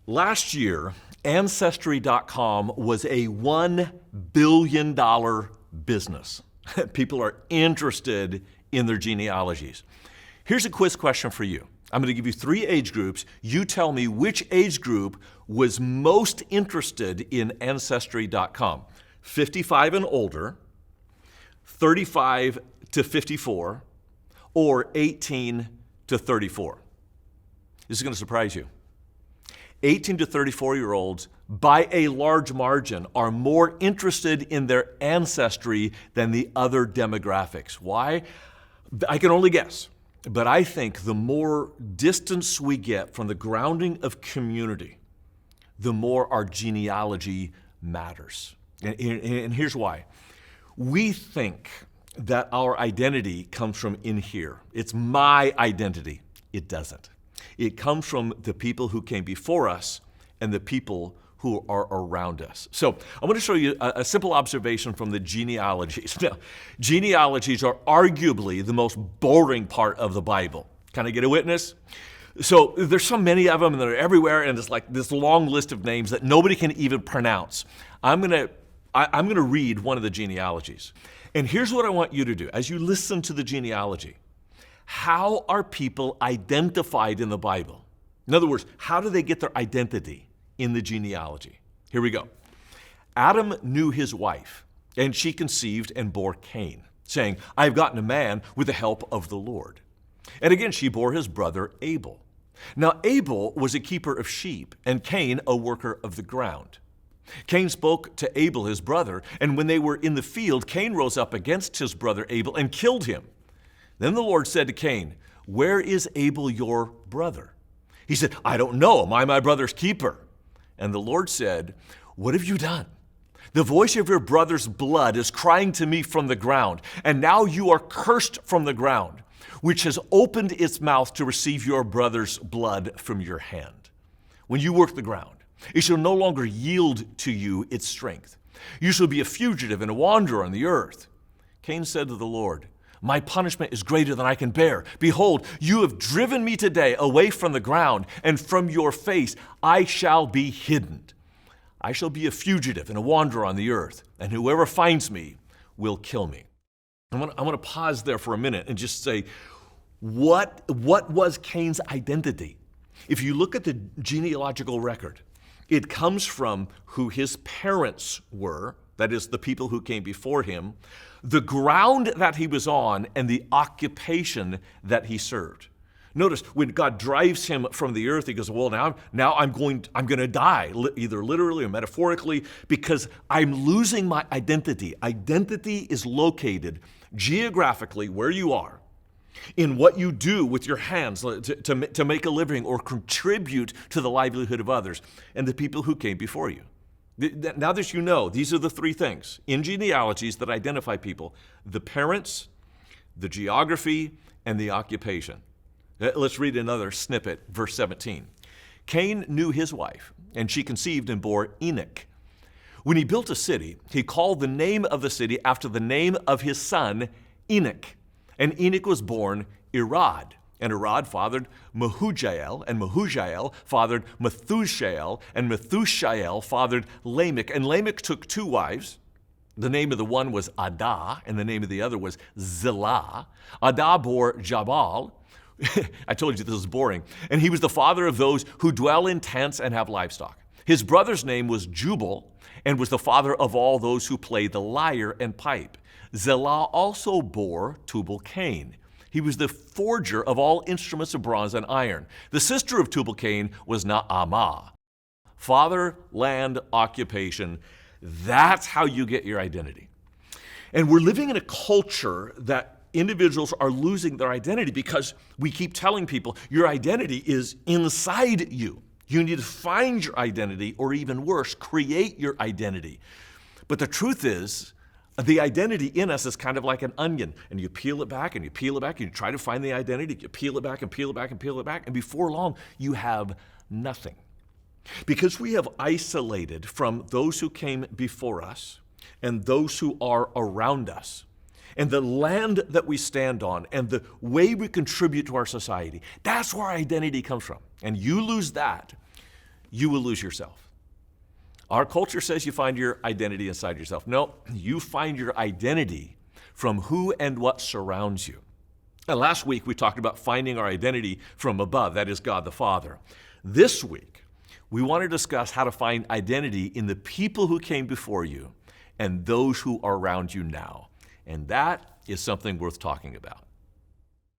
Last year, Ancestry.com was a $1 billion business. People are interested in their genealogies. Here's a quiz question for you. I'm going to give you 3 age groups. You tell me which age group was most interested in Ancestry.com. 55 and older, 35 to 54, or 18 to 34. This is going to surprise you. 18 to 34-year-olds, by a large margin, are more interested in their ancestry than the other demographics. Why? I can only guess. But I think the more distance we get from the grounding of community, the more our genealogy matters. And here's why. We think that our identity comes from in here. It's my identity. It doesn't. It comes from the people who came before us and the people who are around us. So I want to show you a simple observation from the genealogies. Now, genealogies are arguably the most boring part of the Bible. Can I get a witness? So there's so many of them and they're everywhere, and it's like this long list of names that nobody can even pronounce. I'm going to read one of the genealogies. And here's what I want you to do. As you listen to the genealogy, how are people identified in the Bible? In other words, how do they get their identity in the genealogy? Here we go. Adam knew his wife, and she conceived and bore Cain, saying, I have gotten a man with the help of the Lord. And again, she bore his brother Abel. Now Abel was a keeper of sheep, and Cain a worker of the ground. Cain spoke to Abel, his brother, and when they were in the field, Cain rose up against his brother Abel and killed him. Then the Lord said to Cain, where is Abel your brother? He said, I don't know. Am I my brother's keeper? And the Lord said, what have you done? The voice of your brother's blood is crying to me from the ground, and now you are cursed from the ground, which has opened its mouth to receive your brother's blood from your hand. When you work the ground, it shall no longer yield to you its strength. You shall be a fugitive and a wanderer on the earth. Cain said to the Lord, my punishment is greater than I can bear. Behold, you have driven me today away from the ground, and from your face I shall be hidden. I shall be a fugitive and a wanderer on the earth, and whoever finds me will kill me. I want to pause there for a minute and just say, what was Cain's identity? If you look at the genealogical record, it comes from who his parents were, that is, the people who came before him, the ground that he was on, and the occupation that he served. Notice when God drives him from the earth, he goes, well, now I'm going to die, either literally or metaphorically, because I'm losing my identity. Identity is located geographically where you are, in what you do with your hands to make a living or contribute to the livelihood of others and the people who came before you. Now that you know, these are the 3 things in genealogies that identify people: the parents, the geography, and the occupation. Let's read another snippet, verse 17. Cain knew his wife, and she conceived and bore Enoch. When he built a city, he called the name of the city after the name of his son, Enoch. And Enoch was born Irad. And Irad fathered Mehujael, and Mehujael fathered Methushael, and Methushael fathered Lamech. And Lamech took 2 wives. The name of the one was Adah, and the name of the other was Zillah. Adah bore Jabal. I told you this is boring. And he was the father of those who dwell in tents and have livestock. His brother's name was Jubal, and was the father of all those who play the lyre and pipe. Zillah also bore Tubal-Cain. He was the forger of all instruments of bronze and iron. The sister of Tubal-Cain was Naamah. Father, land, occupation. That's how you get your identity. And we're living in a culture that individuals are losing their identity because we keep telling people your identity is inside you. You need to find your identity, or even worse, create your identity. But the truth is, the identity in us is kind of like an onion, and you peel it back and you peel it back, and you try to find the identity, you peel it back and peel it back and peel it back, and before long, you have nothing. Because we have isolated from those who came before us and those who are around us, and the land that we stand on, and the way we contribute to our society, that's where our identity comes from. And you lose that, you will lose yourself. Our culture says you find your identity inside yourself. No, you find your identity from who and what surrounds you. And last week we talked about finding our identity from above, that is God the Father. This week, we want to discuss how to find identity in the people who came before you and those who are around you now. And that is something worth talking about.